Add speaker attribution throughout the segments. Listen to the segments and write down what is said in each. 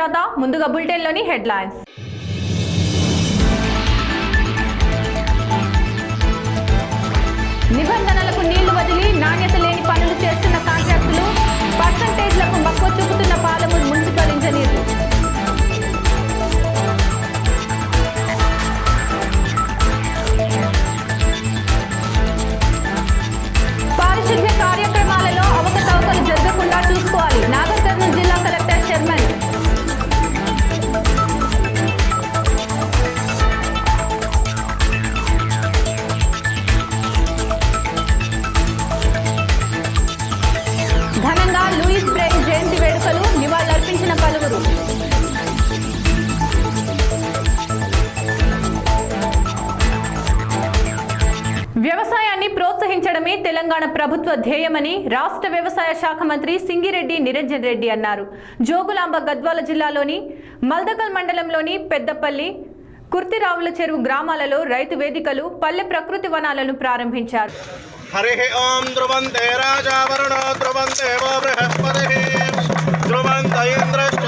Speaker 1: సుజాత. ముందుగా బులెటిన్లోని హెడ్లైన్స్. నిబంధనలకు నీళ్లు వదిలి నాణ్యత లేని పనులు చేస్తున్న కాంట్రాక్టులు, పర్సంటేజ్లకు మక్కువ చూపుతున్న పాలమూరు మున్సిపల్ ఇంజనీర్లు. పారిశుద్ధ్య కార్యక్రమాలలో అవకతవకలు జరగకుండా చూసుకోవాలి. నాగర్ కర్నూలు జిల్లా కలెక్టర్ చైర్మన్. ఘనంగా లూయిస్ బ్రెయిన్ జయంతి వేడుకలు, నివాళులర్పించిన పలువురు. వ్యవసాయాన్ని ప్రోత్సహించడమే తెలంగాణ ప్రభుత్వ ధ్యేయమని రాష్ట్ర వ్యవసాయ శాఖ మంత్రి సింగిరెడ్డి నిరంజన్ రెడ్డి అన్నారు. జోగులాంబ గద్వాల జిల్లాలోని మల్దకల్ మండలంలోని పెద్దపల్లి, కుర్తిరావుల చెరువు గ్రామాలలో రైతు వేదికలు, పల్లె ప్రకృతి వనాలను ప్రారంభించారు.
Speaker 2: హరి ఓం ధ్రువంతే రాజా వరుణో ధ్రువంతే వో బృహస్పతిః ధ్రువంత ఇంద్రశ్చ.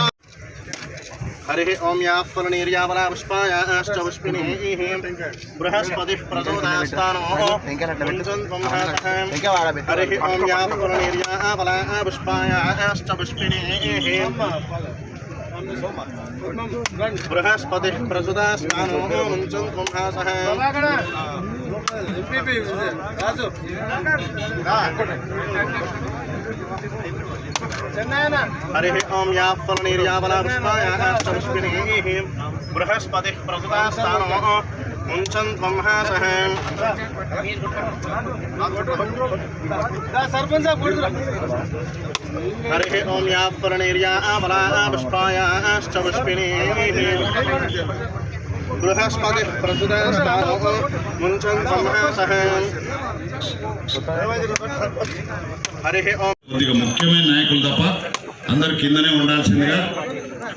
Speaker 2: హరి ఓం యా ఫలనీర్యావలా పుష్పాయాశ్చ పుష్పిణీః బృహస్పతిః ప్రచోదయాస్తానో ముంచంత్వం హాసః. హరి ఓం యా ఫలనీర్యావలా పుష్పాయాశ్చ పుష్పిణీః బృహస్పతిః ప్రచోదయాస్తానో ముంచంత్వం హాసః. హరి ఓం యా ఫలనీర్యావలా పుష్పాయాశ్చ పుష్పిణీః బృహస్పతిః ప్రచోదయాస్తానో ముంచంత్వం హాసః. హరి ఓం యా ఫలనీర్యావలా పుష్పాయాశ్చ పుష్పిణీః బృహస్పతిః ప్రచోదయాస్తానో ముంచంత్వం హాసః. హరి ఓం.
Speaker 3: కొద్దిగా ముఖ్యమైన నాయకులు తప్ప అందరు కిందనే ఉండాల్సిందిగా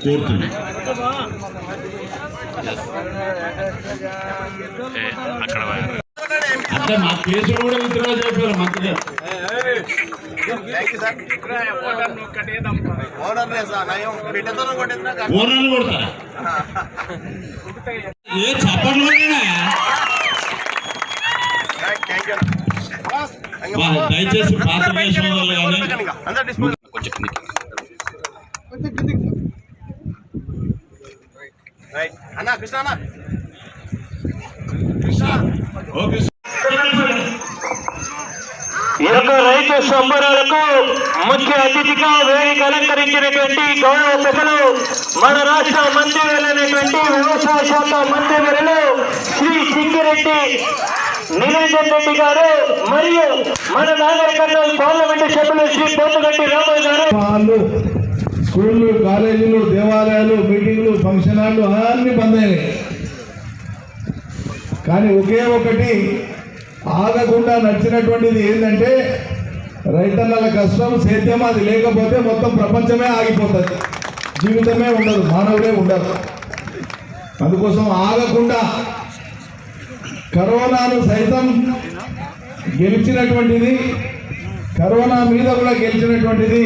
Speaker 3: కోరుతున్నాం. అంటే మా కేసులు కూడా విత్డ్రా చెప్పారు మంత్రి గారు. ఓనర్లు కొడతారా? ఏ చప్పట్లు దయచేసి పాత కేసు
Speaker 2: అన్నా కృష్ణ
Speaker 4: ఈ యొక్క రైతు సంబరాలకు ముఖ్య అతిథిగా వేదిక అలంకరించినటువంటి గౌరవ పెద్దలు మన రాష్ట్ర మంత్రి వెళ్ళినటువంటి వ్యవసాయ శాఖ మంత్రి వర్యులు శ్రీ సింగిరెడ్డి నిరంజన్ రెడ్డి గారు మరియు మన నాగర్ కర్నూలు పార్లమెంటు సభ్యులు శ్రీ పోతుగంటి రామయ్య గారు.
Speaker 5: వాళ్ళు స్కూళ్ళు, కాలేజీలు, దేవాలయాలు, మీటింగ్లు, ఫంక్షన్ హాళ్ళు అన్నీ బంద్ అయినాయి. కానీ ఒకే ఒకటి ఆగకుండా నడిచినటువంటిది ఏంటంటే రైతన్నల కష్టం, సేద్యం. అది లేకపోతే మొత్తం ప్రపంచమే ఆగిపోతుంది, జీవితమే ఉండదు, మానవులే ఉండదు. అందుకోసం ఆగకుండా కరోనాను సైతం గెలిచినటువంటిది, కరోనా మీద కూడా గెలిచినటువంటిది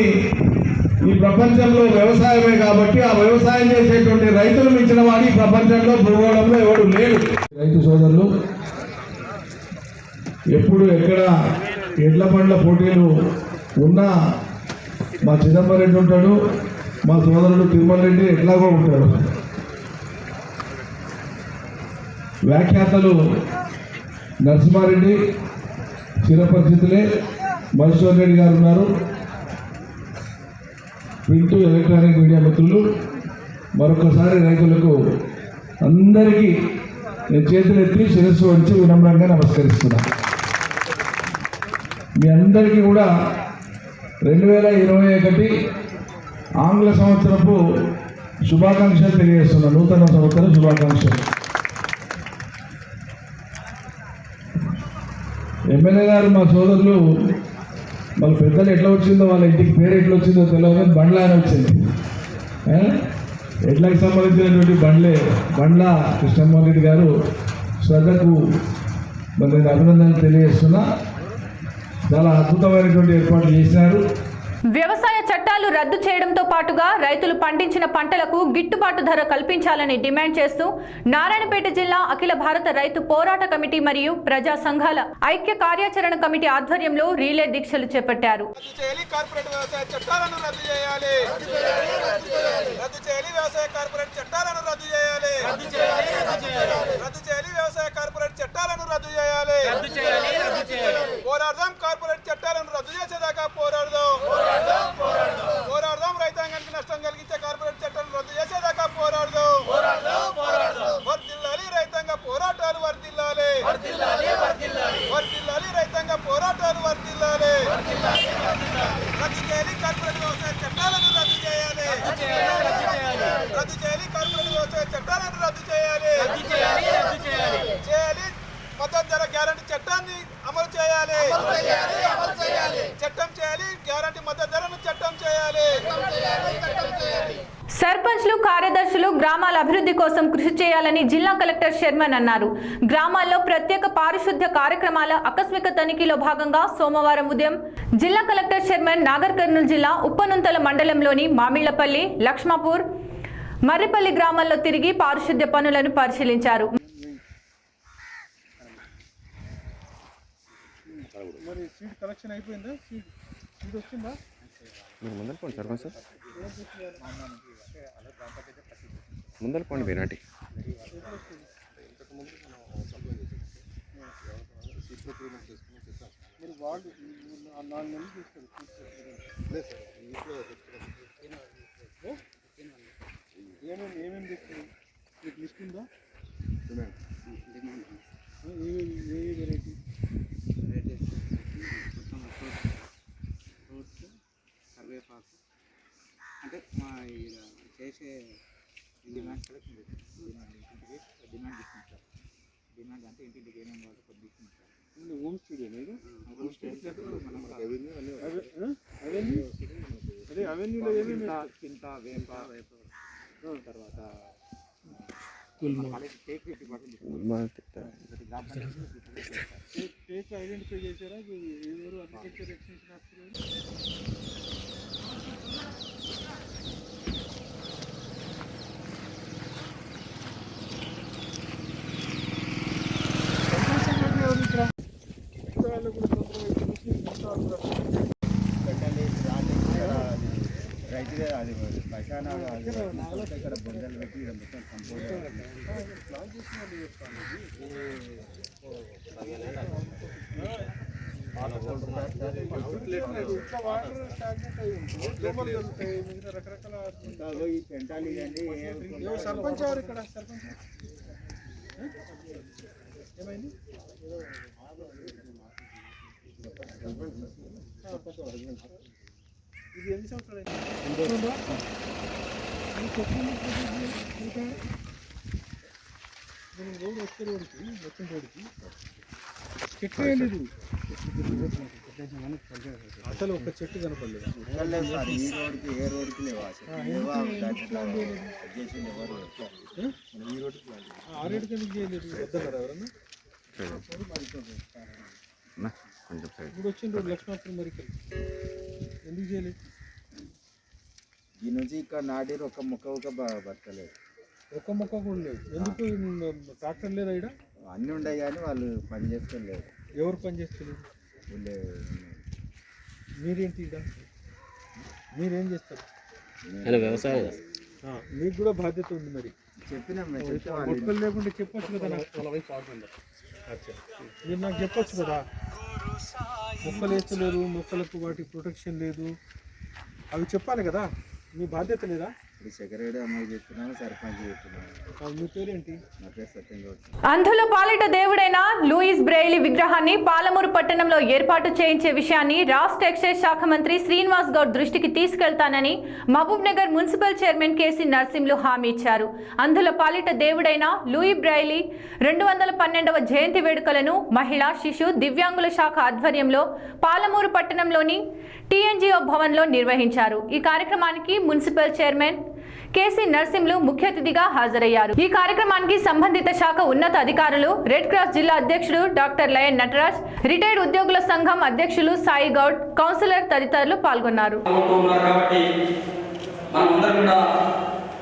Speaker 5: ఈ ప్రపంచంలో వ్యవసాయమే. కాబట్టి ఆ వ్యవసాయం చేసేటువంటి రైతులు మించిన వాడి ప్రపంచంలో భూగోళంలో ఎవడు లేడు. రైతు సోదరులు ఎప్పుడు ఎక్కడ ఎడ్ల బండ్ల పోటీలు ఉన్నా మా చిదంబరం రెడ్డి ఉంటాడు, మా సోదరుడు తిరుమల రెడ్డి ఎట్లాగో ఉంటాడు. వ్యాఖ్యాతలు నరసింహారెడ్డి చిరపరిచితులే, మధుసూదన్ రెడ్డి గారు ఉన్నారు. ప్రింట్, ఎలక్ట్రానిక్ మీడియా మిత్రులు, మరొకసారి రైతులకు అందరికీ నేను చేతులెత్తి శిరస్సు వంచి వినమ్రంగా నమస్కరిస్తున్నాను. మీ అందరికీ కూడా 2021 ఆంగ్ల సంవత్సరపు శుభాకాంక్షలు తెలియజేస్తున్నాను. నూతన సంవత్సర శుభాకాంక్షలు. ఎమ్మెల్యే గారు మా సోదరులు వాళ్ళ పెద్దలు ఎట్లా వచ్చిందో, వాళ్ళ ఇంటికి పేరు ఎట్లా వచ్చిందో తెలియదు, బండ్ల అని వచ్చింది. ఎడ్లకు సంబంధించినటువంటి బండ్ల కృష్ణమోహన్ రెడ్డి గారు శ్రద్ధకు మరి అభినందనలు తెలియజేస్తున్నా. చాలా అద్భుతమైనటువంటి ఏర్పాట్లు చేశారు.
Speaker 1: వ్యవసాయ చట్టాలు చట్టాలు రద్దు చేయడంతో పాటుగా రైతులు పండించిన పంటలకు గిట్టుబాటు ధర కల్పించాలని డిమాండ్ చేస్తూ నారాయణపేట జిల్లా అఖిల భారత రైతు పోరాట కమిటీ మరియు ప్రజా సంఘాల ఐక్య కార్యాచరణ కమిటీ ఆధ్వర్యంలో రీలే దీక్షలు చేపట్టారు.
Speaker 6: కార్పొరేట్ వ్యవసాయ చట్టాలను రద్దు చేయాలి. రద్దు చేయాలి వ్యవసాయ కార్పొరేట్ చట్టాలను రద్దు చేయాలి. రద్దు చేయాలి వ్యవసాయ కార్పొరేట్ చట్టాలను రద్దు చేయాలి. పోరాడదాం కార్పొరేట్ చట్టాలను రద్దు చేసేదాకా పోరాడదాం. పోరాడదాం రైతాంగానికి నష్టం కలిగించే కార్పొరేట్ చట్టాలను రద్దు చేసేదాకా పోరాడదాం. వర్ధిల్లాలి రైతాంగ పోరాటాలు వర్ధిల్లాలి. వర్ధిల్లాలి రైతాంగ పోరాటాలు వర్ధిల్లాలి. రద్దు చేయాలి కార్పొరేట్ వ్యవసాయ చట్టాలను రద్దు చేయాలి. రద్దు చేయాలి కార్పొరేట్ వ్యవసాయ చట్టాలను రద్దు చేయాలి. చేయాలి మద్దతు ధర గ్యారంటీ చట్టాన్ని అమలు చేయాలి. చట్టం చేయాలి గ్యారంటీ మద్దతు ధరను చట్టం చేయాలి.
Speaker 1: సర్పంచ్లు కార్యదర్శులు గ్రామాల అభివృద్ధి కోసం కృషి చేయాలని జిల్లా కలెక్టర్ శర్మన్ అన్నారు. గ్రామాల్లో ప్రత్యేక పారిశుద్ధ్య కార్యక్రమాల ఆకస్మిక తనిఖీలో భాగంగా సోమవారం ఉదయం జిల్లా కలెక్టర్ శర్మన్ నాగర్ కర్నూలు జిల్లా ఉప్పనుంతల మండలంలోని మామిళ్లపల్లి, లక్ష్మాపూర్, మర్రిపల్లి గ్రామాల్లో తిరిగి పారిశుద్ధ్య పనులను పరిశీలించారు.
Speaker 6: మరి సీడ్ కలెక్షన్ అయిపోయిందా? సీడ్ వచ్చిందా?
Speaker 7: ముందర పోండి సర్పంచ్ సార్, ముందర పోండి వేనాటి.
Speaker 6: మీరు వాళ్ళు 4 నెలలు చూస్తారు. ఏమేమి తెచ్చారు? మీకు లిస్ట్ ఉందా? ఏ వెరైటీ?
Speaker 8: కరివేపాకు అంటే మా చేసే డిమాండ్ కలెక్షన్ ఇంటింటికి డిమాండ్ తీసుకుంటారు. డిమాండ్ అంటే ఇంటింటికి ఏమేమి కావాలో కొద్ది తీసుకుంటారు.
Speaker 6: హోమ్ స్టూడియో మీరు అవెన్యూలో ఏమేమి?
Speaker 8: చింత, వేప, తర్వాత
Speaker 6: టేక్ ఐడెంటిఫై చేశారా? ఎవరు అగ్రికల్చర్ ఎక్స్టెన్షన్ ఆఫీసర్?
Speaker 8: రైతుగా అది పైసానా ఇక్కడ బొందలు పెట్టి మొత్తం కంపోజ్ పెంటాలి అండి.
Speaker 6: సర్పంచ్ ఎవరు ఇక్కడ? సర్పంచ్ ఏమైంది? ఇది ఎన్ని సంవత్సరాలు అయింది? రోడ్డు వచ్చే రోడ్డుకి వచ్చిన రోడ్డుకి చెట్టు వేయలేదు. అసలు ఒక చెట్టు కనపడలేదు.
Speaker 8: ఈ రోడ్కి ఏ రోడ్కి లేవా?
Speaker 6: ఈ రోడ్డుకి ఆ రోడ్డుకి ఎందుకు చేయలేదు? వద్దన్నారా ఎవరన్నా? ఇప్పుడు వచ్చిన రోడ్డు లక్ష్మాపురం మరికి ఎందుకు చేయలేదు?
Speaker 8: ఈ నుంచి ఇక్కడ నాటి ఒక మొక్క బతకలేదు.
Speaker 6: ఒక్క మొక్క కూడా లేదు. ఎందుకు? ట్రాక్టర్ లేదా ఇక్కడ?
Speaker 8: అన్నీ ఉన్నాయి కానీ వాళ్ళు పని చేసుకోలేదు.
Speaker 6: ఎవరు పని చేస్తలేదు? మీరేంటి ఇక్కడ? మీరేం చేస్తారు?
Speaker 7: వ్యవసాయం.
Speaker 6: మీకు కూడా బాధ్యత ఉంది. మరి
Speaker 8: చెప్పినాం
Speaker 6: మొక్కలు లేకుండా చెప్పొచ్చు కదా నాకు. మీరు నాకు చెప్పొచ్చు కదా, మొక్కలు వేస్తలేరు, మొక్కలకు వాటి ప్రొటెక్షన్ లేదు, అవి చెప్పాలి కదా. మీ బాధ్యత లేదా?
Speaker 8: సెక్రటరీ అమ్మాయి చెప్తున్నాను, సర్పంచ్ చెప్తున్నాను.
Speaker 6: మీ పేరేంటి?
Speaker 8: నా పేరు సత్యంగౌడ్.
Speaker 1: అంధుల పాలిట దేవుడైన లూయిస్ బ్రెయిలీ విగ్రహాన్ని పాలమూరు పట్టణంలో ఏర్పాటు చేయించే విషయాన్ని రాష్ట్ర ఎక్సైజ్ శాఖ మంత్రి శ్రీనివాస్ గౌడ్ దృష్టికి తీసుకెళ్తానని మహబూబ్ నగర్ మున్సిపల్ చైర్మన్ కేసీ నర్సింహులు హామీ ఇచ్చారు. అంధుల పాలిట దేవుడైన లూయి బ్రెయిలీ 212వ జయంతి వేడుకలను మహిళా, శిశు, దివ్యాంగుల శాఖ ఆధ్వర్యంలో పాలమూరు పట్టణంలోని TNGO భవన్లో నిర్వహించారు. ఈ కార్యక్రమానికి మున్సిపల్ చైర్మన్ కేసీ నర్సింహులు ముఖ్య అతిథిగా హాజరయ్యారు. ఈ కార్యక్రమానికి సంబంధిత శాఖ ఉన్నత అధికారులు, రెడ్ క్రాస్ జిల్లా అధ్యక్షుడు డాక్టర్ లయన్ నటరాజ్, రిటైర్డ్ ఉద్యోగుల సంఘం అధ్యక్షులు సాయి గౌడ్, కౌన్సిలర్ తదితరులు పాల్గొన్నారు.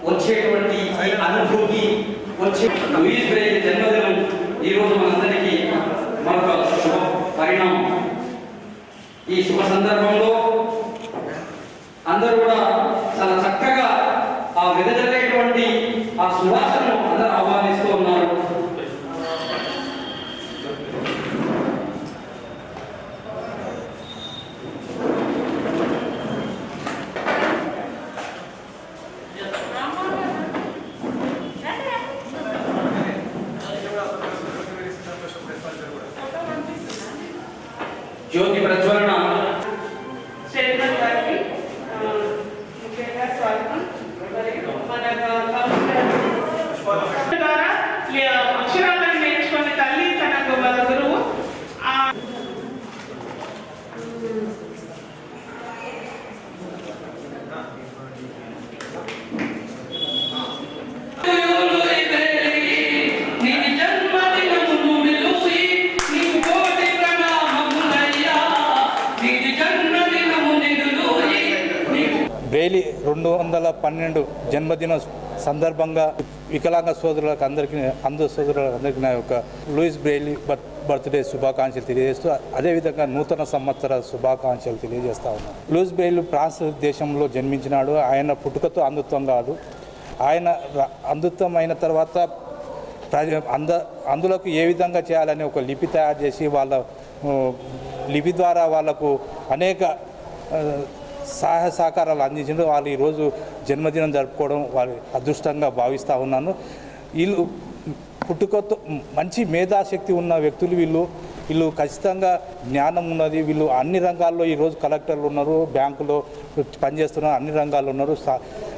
Speaker 9: వచ్చేటువంటి అనుభూతి వచ్చే లూయిస్ బ్రెయిలీ జన్మదినం ఈరోజు మనందరికీ మరొక శుభ పరిణామం. ఈ శుభ సందర్భంలో అందరూ కూడా చాలా చక్కగా ఆ వెదజల్లేటువంటి ఆ సువాసనను అందరూ ఆహ్వానిస్తూ ఉన్నారు. జ్యోతి ప్రజ్వలన
Speaker 10: అక్షరాలను నేర్చుకున్న తల్లి తనకు వాళ్ళ గురువు.
Speaker 11: బ్రెయిలీ 212 జన్మదిన సందర్భంగా వికలాంగ సోదరులకు అందరికీ నా యొక్క లూయిస్ బ్రెయిలీ బర్త్డే శుభాకాంక్షలు తెలియజేస్తూ, అదేవిధంగా నూతన సంవత్సర శుభాకాంక్షలు తెలియజేస్తా ఉన్నాను. లూయిస్ బ్రెయిలీ ఫ్రాన్స్ దేశంలో జన్మించినాడు. ఆయన పుట్టుకతో అంధత్వం కాదు. ఆయన అంధత్వం అయిన తర్వాత అందులోకి ఏ విధంగా చేయాలని ఒక లిపి తయారు చేసి వాళ్ళ లిపి ద్వారా వాళ్లకు అనేక సహాయ సహకారాలు అందించారు. వాళ్ళు ఈరోజు జన్మదినం జరుపుకోవడం వారి అదృష్టంగా భావిస్తూ ఉన్నాను. వీళ్ళు పుట్టుకతో మంచి మేధాశక్తి ఉన్న వ్యక్తులు. వీళ్ళు ఖచ్చితంగా జ్ఞానం ఉన్నది. వీళ్ళు అన్ని రంగాల్లో ఈరోజు కలెక్టర్లు ఉన్నారు, బ్యాంకులో పనిచేస్తున్నారు, అన్ని రంగాల్లో ఉన్నారు.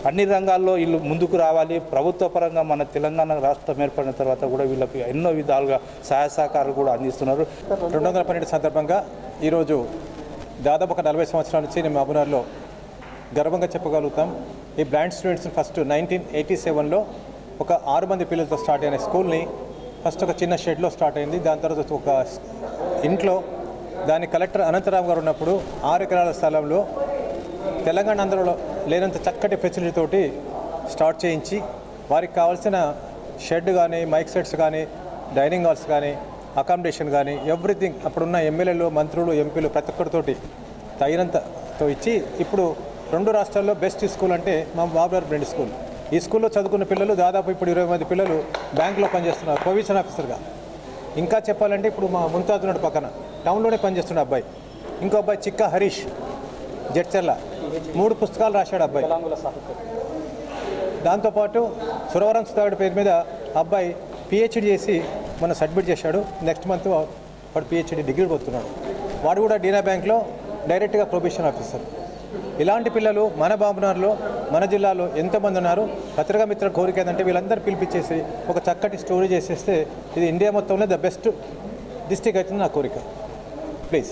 Speaker 11: అన్ని రంగాల్లో వీళ్ళు ముందుకు రావాలి. ప్రభుత్వ పరంగా మన తెలంగాణ రాష్ట్రం ఏర్పడిన తర్వాత కూడా వీళ్ళకి ఎన్నో విధాలుగా సహాయ సహకారాలు కూడా అందిస్తున్నారు.
Speaker 12: 212 సందర్భంగా ఈరోజు దాదాపు ఒక 40 సంవత్సరాల నుంచి నేను మహబూబ్నగర్లో గర్వంగా చెప్పగలుగుతాం. ఈ బ్లైండ్ స్టూడెంట్స్ని ఫస్ట్ 1987లో ఒక 6 మంది పిల్లలతో స్టార్ట్ అయిన స్కూల్ని ఫస్ట్ ఒక చిన్న షెడ్లో స్టార్ట్ అయింది. దాని తర్వాత ఒక ఇంట్లో దాని కలెక్టర్ అనంతరావు గారు ఉన్నప్పుడు 6 ఎకరాల స్థలంలో తెలంగాణ ఆంధ్రలో లేనంత చక్కటి ఫెసిలిటీ తోటి స్టార్ట్ చేయించి వారికి కావాల్సిన షెడ్ కానీ, మైక్ సెట్స్ కానీ, డైనింగ్ హాల్స్ కానీ, అకామిడేషన్ కానీ ఎవ్రీథింగ్ అప్పుడున్న ఎమ్మెల్యేలు, మంత్రులు, ఎంపీలు ప్రతి ఒక్కరితోటి తగినంతతో ఇచ్చి ఇప్పుడు 2 రాష్ట్రాల్లో బెస్ట్ స్కూల్ అంటే మా మహబూబ్నగర్ బ్లైండ్ స్కూల్. ఈ స్కూల్లో చదువుకున్న పిల్లలు దాదాపు ఇప్పుడు 20 మంది పిల్లలు బ్యాంకులో పనిచేస్తున్నారు ప్రొవిజన్ ఆఫీసర్గా. ఇంకా చెప్పాలంటే ఇప్పుడు మా ముంతాజ్ ఉన్నాడు పక్కన, టౌన్లోనే పనిచేస్తున్న అబ్బాయి. ఇంకో అబ్బాయి చిక్క హరీష్ జడ్చర్ల 3 పుస్తకాలు రాశాడు అబ్బాయి. దాంతోపాటు సురవరం సుధాగడ్ పేరు మీద అబ్బాయి పిహెచ్డి చేసి మొన్న సబ్మిట్ చేశాడు. నెక్స్ట్ మంత్ వాడు పిహెచ్డి డిగ్రీ పోతున్నాడు. వాడు కూడా డీనా బ్యాంక్లో డైరెక్ట్గా ప్రొబేషన్ ఆఫీసర్. ఇలాంటి పిల్లలు మన మహబూబ్నగర్లో, మన జిల్లాలో ఎంతోమంది ఉన్నారు. పత్రికా మిత్రుల కోరిక ఏంటంటే వీళ్ళందరూ పిలిపించేసి ఒక చక్కటి స్టోరీ చేసేస్తే ఇది ఇండియా మొత్తంలో ద బెస్ట్ డిస్ట్రిక్ట్ అవుతుంది నా కోరిక. ప్లీజ్.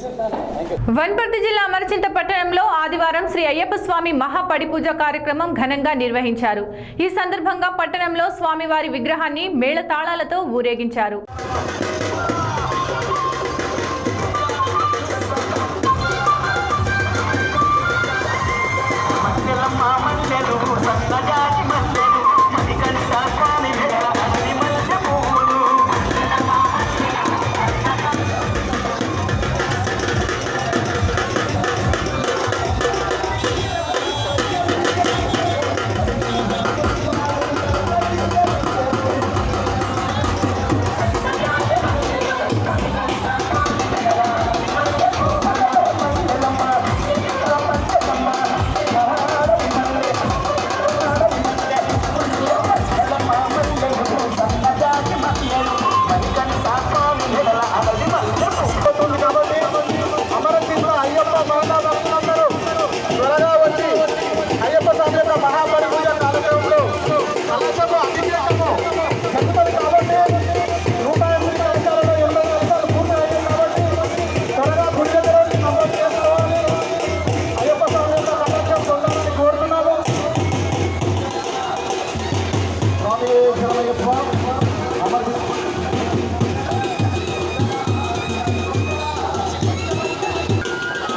Speaker 1: వనపర్తి జిల్లా అమరచింత పట్టణంలో ఆదివారం శ్రీ అయ్యప్ప స్వామి మహాపడి పూజ కార్యక్రమం ఘనంగా నిర్వహించారు. ఈ సందర్భంగా పట్టణంలో స్వామివారి విగ్రహాన్ని మేళతాళాలతో ఊరేగించారు.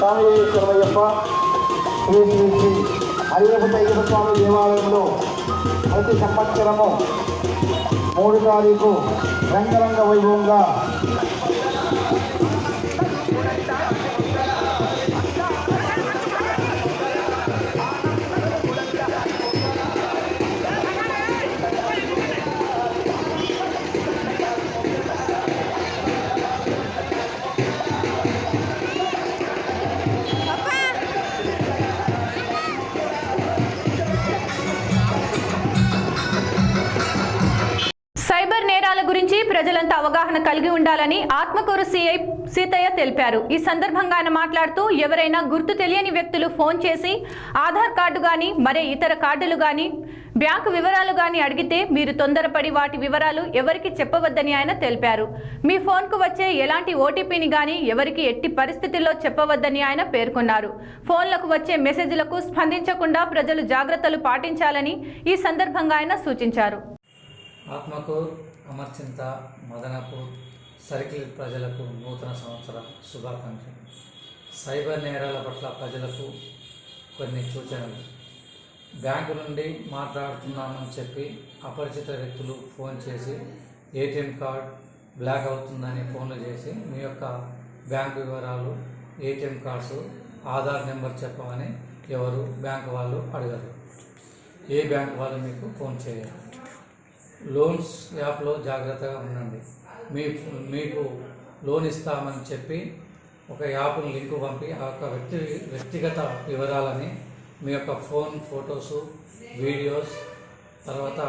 Speaker 4: స్వామి శరణయ్యప్ప. శ్రీ శ్రీ శ్రీ అయ్యప్ప అయ్యప్ప స్వామి దేవాలయంలో ప్రతి సంవత్సరము 3 తారీఖు రంగరంగ వైభవంగా
Speaker 1: సైబర్ నేరాల గురించి ప్రజలంతా అవగాహన కలిగి ఉండాలని ఆత్మకూరు సిఐ సీతయ్య తెలిపారు. ఈ సందర్భంగా ఆయన మాట్లాడుతూ ఎవరైనా గుర్తు తెలియని వ్యక్తులు ఫోన్ చేసి ఆధార్ కార్డు గాని మరే ఇతర కార్డులు గాని బ్యాంకు వివరాలు గాని అడిగితే మీరు తొందరపడి వాటి వివరాలు ఎవరికి చెప్పవద్దని ఆయన తెలిపారు. మీ ఫోన్కు వచ్చే ఎలాంటి ఓటీపీని గాని ఎవరికి ఎట్టి పరిస్థితుల్లో చెప్పవద్దని ఆయన పేర్కొన్నారు. ఫోన్లకు వచ్చే మెసేజ్లకు స్పందించకుండా ప్రజలు జాగ్రత్తలు పాటించాలని ఈ సందర్భంగా ఆయన సూచించారు.
Speaker 9: ఆత్మకూర్, అమర్చింత, మదనపూర్ సర్కిల్ ప్రజలకు నూతన సంవత్సర శుభాకాంక్షలు. సైబర్ నేరాల పట్ల ప్రజలకు కొన్ని సూచనలు. బ్యాంకు నుండి మాట్లాడుతున్నామని చెప్పి అపరిచిత వ్యక్తులు ఫోన్ చేసి ఏటీఎం కార్డ్ బ్లాక్ అవుతుందని ఫోన్లు చేసి మీ యొక్క బ్యాంకు వివరాలు, ఏటీఎం కార్డ్స్, ఆధార్ నెంబర్ చెప్పమని ఎవరు బ్యాంకు వాళ్ళు అడగరు. ఏ బ్యాంకు వాళ్ళు మీకు ఫోన్ చేయరు. లోన్స్ యాప్లో జాగ్రత్తగా ఉండండి. మీకు లోన్ ఇస్తామని చెప్పి ఒక యాప్ను లింకు పంపి ఆ యొక్క వ్యక్తిగత వివరాలని మీ యొక్క ఫోన్ ఫొటోసు, వీడియోస్ తర్వాత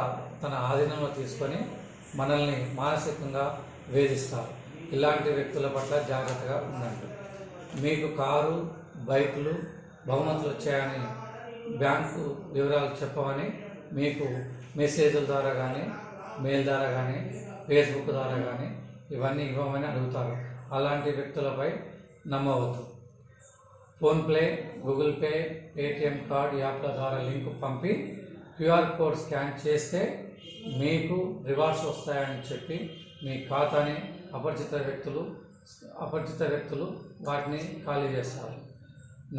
Speaker 9: తన ఆధీనంలో తీసుకొని మనల్ని మానసికంగా వేధిస్తారు. ఇలాంటి వ్యక్తుల పట్ల జాగ్రత్తగా ఉండండి. మీకు కారు, బైకులు బహుమతులు వచ్చాయని బ్యాంకు వివరాలు చెప్పమని మీకు మెసేజ్ల ద్వారా కానీ, మెయిల్ ద్వారా కానీ, ఫేస్బుక్ ద్వారా కానీ ఇవన్నీ ఇవ్వమని అడుగుతారు. అలాంటి వ్యక్తులపై నమ్మవద్దు. PhonePe, Google pay, ATM card యాప్ల ద్వారా లింకు పంపి క్యూఆర్ కోడ్ స్కాన్ చేస్తే మీకు రివార్డ్స్ వస్తాయని చెప్పి మీ ఖాతాని అపరిచిత వ్యక్తులు వాటిని ఖాళీ చేస్తారు.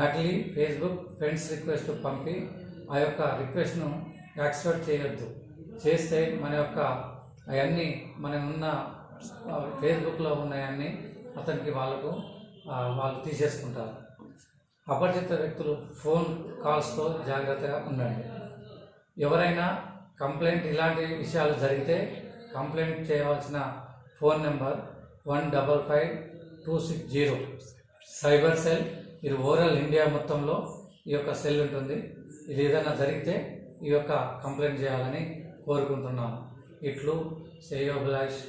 Speaker 9: నకిలీ ఫేస్బుక్ ఫ్రెండ్స్ రిక్వెస్ట్ పంపి ఆ యొక్క రిక్వెస్ట్ను యాక్సెప్ట్ చేయొద్దు. చేస్తే మన యొక్క అవన్నీ మనం ఉన్న ఫేస్బుక్లో ఉన్నాయన్నీ అతనికి వాళ్ళు తీసేసుకుంటారు. అపరిచిత వ్యక్తులు ఫోన్ కాల్స్తో జాగ్రత్తగా ఉండండి. ఎవరైనా కంప్లైంట్ ఇలాంటి విషయాలు జరిగితే కంప్లైంట్ చేయవలసిన ఫోన్ నెంబర్ 155260 సైబర్ సెల్. ఇది ఓవరాల్ ఇండియా మొత్తంలో ఈ యొక్క సెల్ ఉంటుంది. ఇది ఏదైనా జరిగితే ఈ యొక్క కంప్లైంట్ చేయాలని కోరుకుంటున్నాను. ఇట్లు శ్రేయోభిలాష్,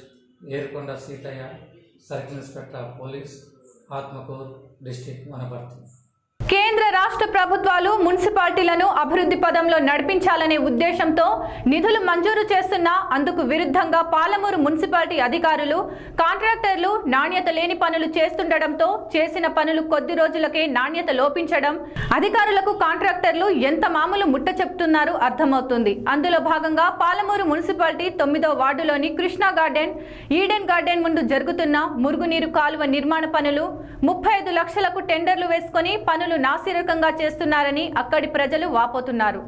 Speaker 9: Erkonda Seethaiah, circle inspector police, Atmakur district, Wanaparthy.
Speaker 1: కేంద్ర రాష్ట్ర ప్రభుత్వాలు మున్సిపాలిటీలను అభివృద్ధి పదంలో నడిపించాలనే ఉద్దేశంతో నిధులు మంజూరు చేస్తున్నా అందుకు విరుద్ధంగా పాలమూరు మున్సిపాలిటీ అధికారులు, కాంట్రాక్టర్లు నాణ్యత లేని పనులు చేస్తుండటంతో చేసిన పనులు కొద్ది రోజులకే నాణ్యత లోపించడం, అధికారులకు కాంట్రాక్టర్లు ఎంత మామూలు ముట్ట చెప్తున్నారో అర్థమవుతుంది. అందులో భాగంగా పాలమూరు మున్సిపాలిటీ 9వ వార్డులోని కృష్ణా గార్డెన్, ఈడెన్ గార్డెన్ ముందు జరుగుతున్న మురుగునీరు కాలువ నిర్మాణ పనులు 35 లక్షలకు టెండర్లు వేసుకొని పనులు నాసిరకంగా చేస్తున్నారని అక్కడి ప్రజలు వాపోతున్నారు.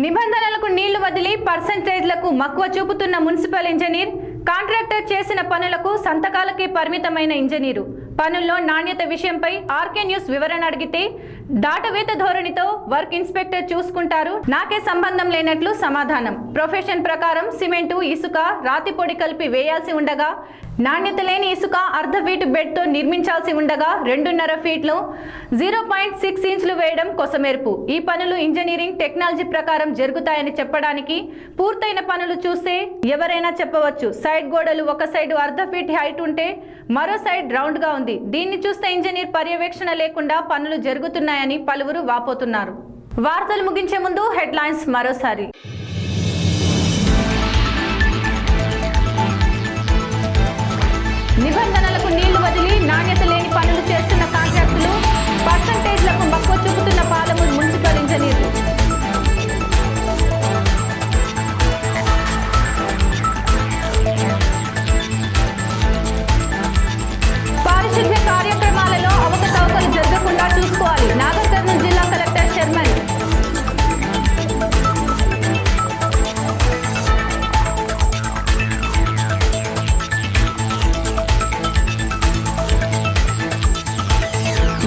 Speaker 1: నిబంధనలకు నీళ్లు వదిలి పర్సెంటేజ్లకు మక్కువ చూపుతున్న మున్సిపల్ ఇంజనీర్, కాంట్రాక్టర్ చేసిన పనులకు సంతకాలకే పరిమితమైన ఇంజనీరు, పనుల్లో నాణ్యత విషయంపై ఆర్కే న్యూస్ వివరణ అడిగితే దాటవేత ధోరణితో వర్క్ ఇన్స్పెక్టర్ చూసుకుంటారు, నాకే సంబంధం లేనట్లు సమాధానం. ప్రొఫెషన్ ప్రకారం సిమెంటు, ఇసుక, రాతి పొడి కలిపి వేయాల్సి ఉండగా నాణ్యత లేని ఇసుక అర్ధ ఫీట్ బెడ్తో నిర్మించాల్సి ఉండగా 2.5 ఫీట్లు 0.6 ఇంచులు వేయడం కొసమెరుపు. ఈ పనులు ఇంజనీరింగ్ టెక్నాలజీ ప్రకారం జరుగుతాయని చెప్పడానికి పూర్తయిన పనులు చూస్తే ఎవరైనా చెప్పవచ్చు. సైడ్ గోడలు ఒక సైడ్ అర్ధ ఫీట్ హైట్ ఉంటే మరో సైడ్ రౌండ్ గా ఉంది. దీన్ని చూస్తే ఇంజనీర్ పర్యవేక్షణ లేకుండా పనులు జరుగుతున్నాయని పలువురు వాపోతున్నారు. వార్తలు ముగించే ముందు హెడ్లైన్స్ మరోసారి. నిబంధనలకు నీళ్లు వదిలి నాణ్యత లేని పనులు చేస్తున్న కాంట్రాక్టులు, పర్సంటేజ్లకు మక్కువ చూపుతున్న పాలమూరు మున్సిపల్ ఇంజనీర్లు. పారిశుద్ధ్య కార్యక్రమాలలో అవకతవకలు జరగకుండా చూసుకోవాలి. నాగర్ కర్నూలు జిల్లా కలెక్టర్ చైర్మన్.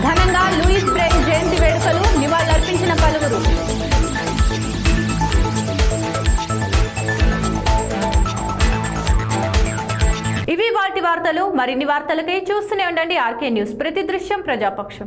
Speaker 1: ఘనంగా లూయిస్ బ్రెయిన్ జయంతి వేడుకలు, నివాళులర్పించిన పలువురు. ఇవి వాటి వార్తలు. మరిన్ని వార్తలకై చూస్తూనే ఉండండి ఆర్కే న్యూస్. ప్రతి దృశ్యం ప్రజాపక్షం.